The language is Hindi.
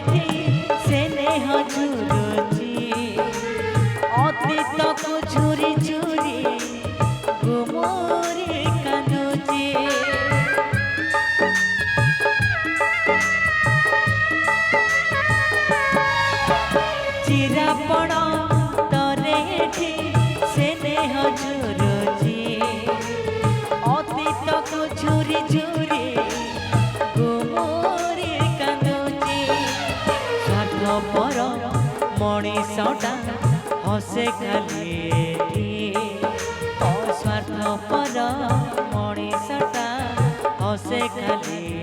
स्नेह झुरुची अतीत को झुरी झुरी गुमुरी कांदुची चिरापण तरे स्नेह झुरुची अतीत को झुरी झुरी गुमुरी कांदुची स्वार्थपर मनीषटा हसे खाली स्वार्थपर मनीषटा हसे खाली